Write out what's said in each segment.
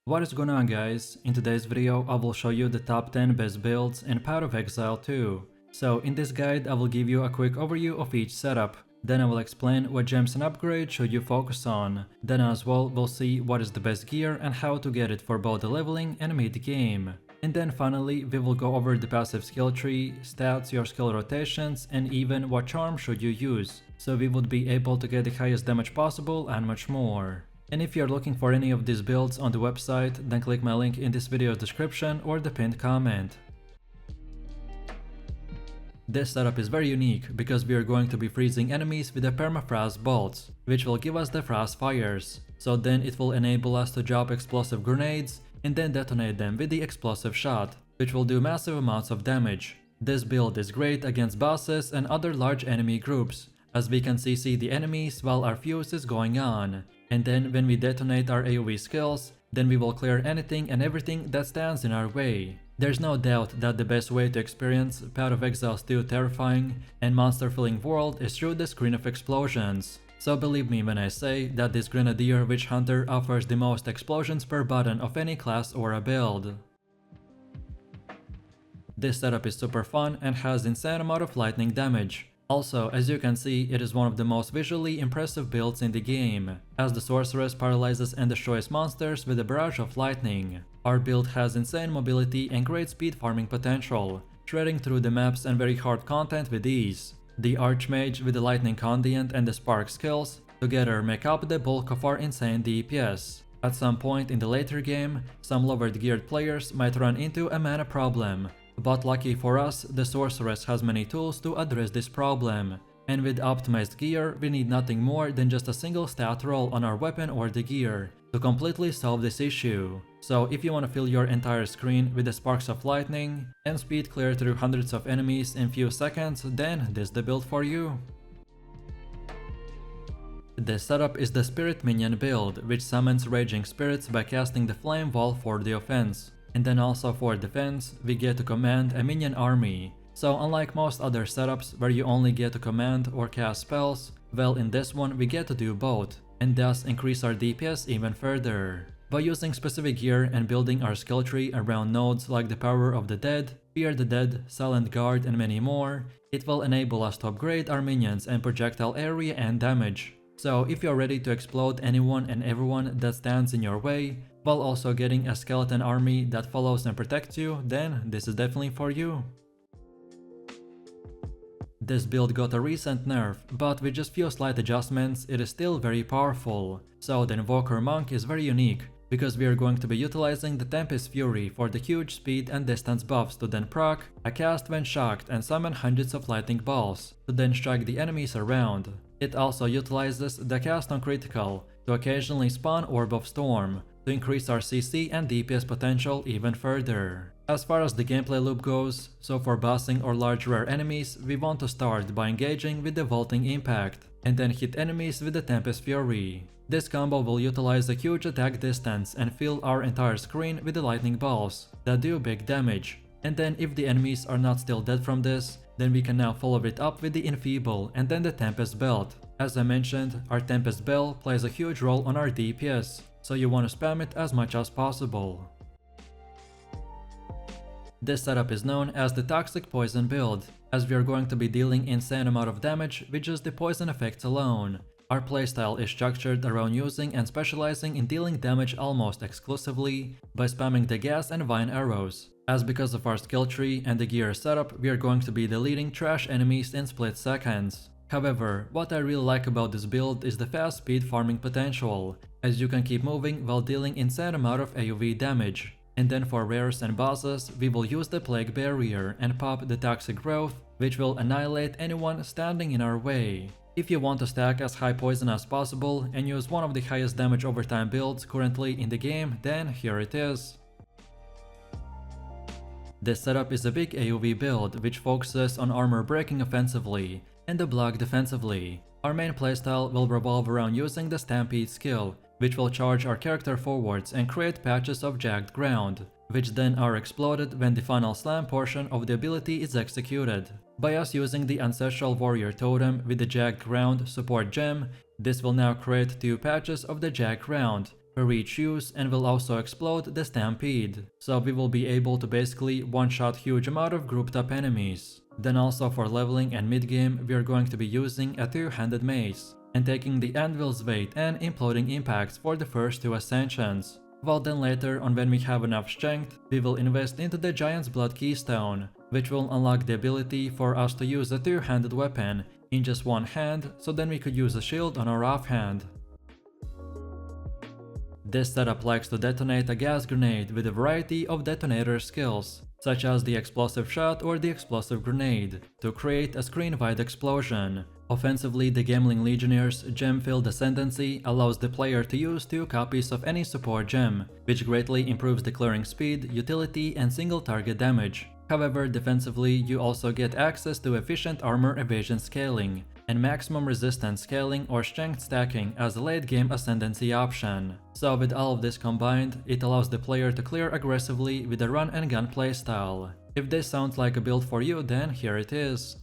What is going on, guys? In today's video I will show you the top 10 best builds in Path of Exile 2. So in this guide I will give you a quick overview of each setup. Then I will explain what gems and upgrades should you focus on. Then as well we'll see what is the best gear and how to get it for both the leveling and mid-game. And then finally we will go over the passive skill tree, stats, your skill rotations, and even what charm should you use, so we would be able to get the highest damage possible and much more. And if you're looking for any of these builds on the website, then click my link in this video's description or the pinned comment. This setup is very unique because we are going to be freezing enemies with the permafrost bolts, which will give us the frost fires. So then it will enable us to drop explosive grenades and then detonate them with the explosive shot, which will do massive amounts of damage. This build is great against bosses and other large enemy groups, as we can CC the enemies while our fuse is going on. And then when we detonate our AoE skills, then we will clear anything and everything that stands in our way. There's no doubt that the best way to experience Path of Exile's 2 terrifying and monster-filling world is through the screen of explosions. So believe me when I say that this Grenadier Witch Hunter offers the most explosions per button of any class or a build. This setup is super fun and has insane amount of lightning damage. Also, as you can see, it is one of the most visually impressive builds in the game, as the sorceress paralyzes and destroys monsters with a barrage of lightning. Our build has insane mobility and great speed farming potential, shredding through the maps and very hard content with ease. The Archmage with the lightning conduit and the spark skills together make up the bulk of our insane DPS. At some point in the later game, some lower geared players might run into a mana problem. But lucky for us, the sorceress has many tools to address this problem, and with optimized gear we need nothing more than just a single stat roll on our weapon or the gear to completely solve this issue. So if you want to fill your entire screen with the sparks of lightning and speed clear through hundreds of enemies in few seconds, then this is the build for you. This setup is the Spirit Minion build, which summons raging spirits by casting the Flame Wall for the offense. And then also for defense, we get to command a minion army. So unlike most other setups where you only get to command or cast spells, well in this one we get to do both, and thus increase our DPS even further. By using specific gear and building our skill tree around nodes like the Power of the Dead, Fear the Dead, Silent Guard, and many more, it will enable us to upgrade our minions and projectile area and damage. So if you're ready to explode anyone and everyone that stands in your way, while also getting a skeleton army that follows and protects you, then this is definitely for you. This build got a recent nerf, but with just few slight adjustments it is still very powerful. So the Invoker Monk is very unique, because we are going to be utilizing the Tempest Fury for the huge speed and distance buffs to then proc a cast when shocked and summon hundreds of lightning balls to then strike the enemies around. It also utilizes the cast on critical to occasionally spawn Orb of Storm to increase our CC and DPS potential even further. As far as the gameplay loop goes, so for bossing or large rare enemies, we want to start by engaging with the Vaulting Impact and then hit enemies with the Tempest Fury. This combo will utilize a huge attack distance and fill our entire screen with the lightning balls that do big damage. And then if the enemies are not still dead from this, then we can now follow it up with the Enfeeble and then the Tempest Belt. As I mentioned, our Tempest Bell plays a huge role on our DPS, so you want to spam it as much as possible. This setup is known as the Toxic Poison build, as we are going to be dealing insane amount of damage with just the poison effects alone. Our playstyle is structured around using and specializing in dealing damage almost exclusively by spamming the gas and vine arrows, as because of our skill tree and the gear setup we are going to be deleting trash enemies in split seconds. However, what I really like about this build is the fast speed farming potential, as you can keep moving while dealing insane amount of AoE damage. And then for rares and bosses, we will use the Plague Barrier and pop the Toxic Growth, which will annihilate anyone standing in our way. If you want to stack as high poison as possible and use one of the highest damage over time builds currently in the game, then here it is. This setup is a big AoE build which focuses on armor breaking offensively and the block defensively. Our main playstyle will revolve around using the Stampede skill, which will charge our character forwards and create patches of jagged ground, which then are exploded when the final slam portion of the ability is executed. By us using the Ancestral Warrior Totem with the jagged ground support gem, this will now create 2 patches of the jagged ground, per each use and will also explode the Stampede, so we will be able to basically one-shot huge amount of grouped up enemies. Then also for leveling and mid-game we are going to be using a two-handed mace, and taking the Anvil's weight and imploding impacts for the first two ascensions. While then later on, when we have enough strength, we will invest into the Giant's Blood Keystone, which will unlock the ability for us to use a two-handed weapon in just one hand, so then we could use a shield on our offhand. This setup likes to detonate a gas grenade with a variety of detonator skills, such as the explosive shot or the explosive grenade, to create a screen-wide explosion. Offensively, the Gambling Legionnaires' gem-filled ascendancy allows the player to use 2 copies of any support gem, which greatly improves the clearing speed, utility, and single target damage. However, defensively, you also get access to efficient armor evasion scaling, and maximum resistance scaling or strength stacking as a late-game ascendancy option. So with all of this combined, it allows the player to clear aggressively with a run-and-gun playstyle. If this sounds like a build for you, then here it is.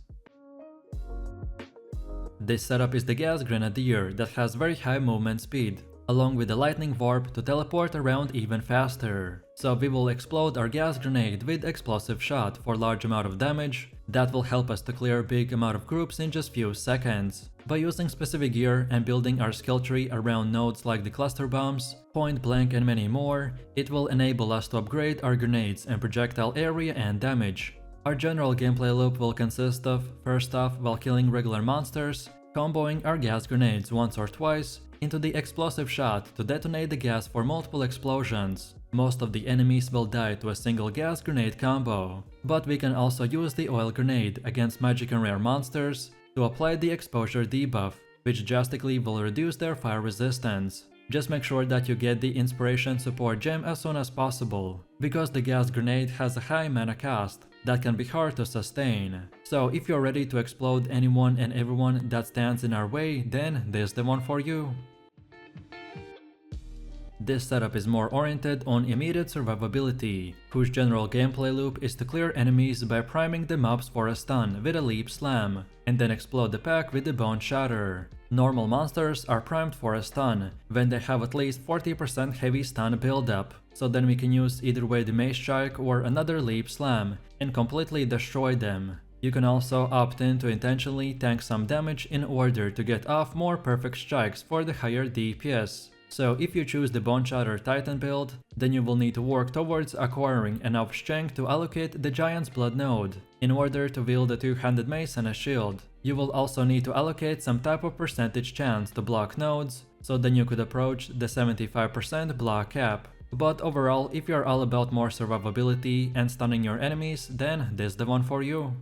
This setup is the Gas Grenadier that has very high movement speed, along with the Lightning Warp to teleport around even faster. So we will explode our gas grenade with explosive shot for large amount of damage that will help us to clear big amount of groups in just few seconds. By using specific gear and building our skill tree around nodes like the cluster bombs, point blank and many more, it will enable us to upgrade our grenades and projectile area and damage. Our general gameplay loop will consist of, first off, while killing regular monsters, comboing our gas grenades once or twice into the explosive shot to detonate the gas for multiple explosions. Most of the enemies will die to a single gas grenade combo, but we can also use the oil grenade against magic and rare monsters to apply the exposure debuff, which drastically will reduce their fire resistance. Just make sure that you get the inspiration support gem as soon as possible, because the gas grenade has a high mana cost that can be hard to sustain. So if you're ready to explode anyone and everyone that stands in our way, then this is the one for you. This setup is more oriented on immediate survivability, whose general gameplay loop is to clear enemies by priming the mobs for a stun with a leap slam, and then explode the pack with the bone shatter. Normal monsters are primed for a stun when they have at least 40% heavy stun buildup, so then we can use either way the mace strike or another leap slam and completely destroy them. You can also opt in to intentionally tank some damage in order to get off more perfect strikes for the higher DPS. So if you choose the Bone Shatter Titan build, then you will need to work towards acquiring enough strength to allocate the Giant's Blood node in order to wield a two-handed mace and a shield. You will also need to allocate some type of percentage chance to block nodes, so then you could approach the 75% block cap. But overall, if you are all about more survivability and stunning your enemies, then this is the one for you.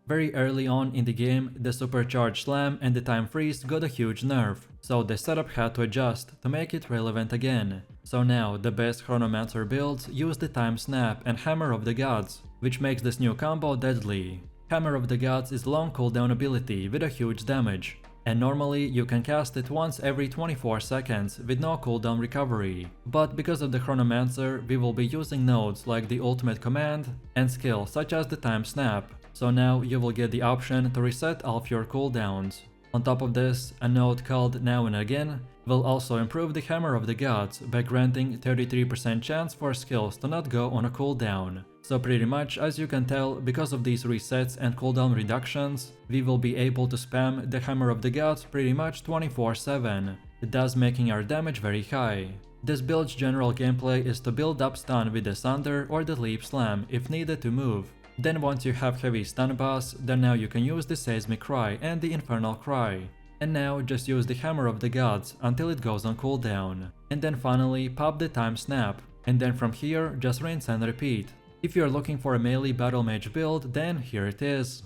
Very early on in the game, the Supercharged Slam and the Time Freeze got a huge nerf, so the setup had to adjust to make it relevant again. So now, the best Chronomancer builds use the Time Snap and Hammer of the Gods, which makes this new combo deadly. Hammer of the Gods is long cooldown ability with a huge damage, and normally you can cast it once every 24 seconds with no cooldown recovery. But because of the Chronomancer, we will be using nodes like the Ultimate Command and skills such as the Time Snap. So now you will get the option to reset all of your cooldowns. On top of this, a node called Now and Again will also improve the Hammer of the Gods by granting 33% chance for skills to not go on a cooldown. So pretty much, as you can tell, because of these resets and cooldown reductions, we will be able to spam the Hammer of the Gods pretty much 24/7, thus making our damage very high. This build's general gameplay is to build up stun with the Sunder or the Leap Slam if needed to move. Then once you have heavy stun boss, then now you can use the Seismic Cry and the Infernal Cry. And now just use the Hammer of the Gods until it goes on cooldown. And then finally pop the Time Snap, and then from here just rinse and repeat. If you're looking for a melee battle mage build, then here it is.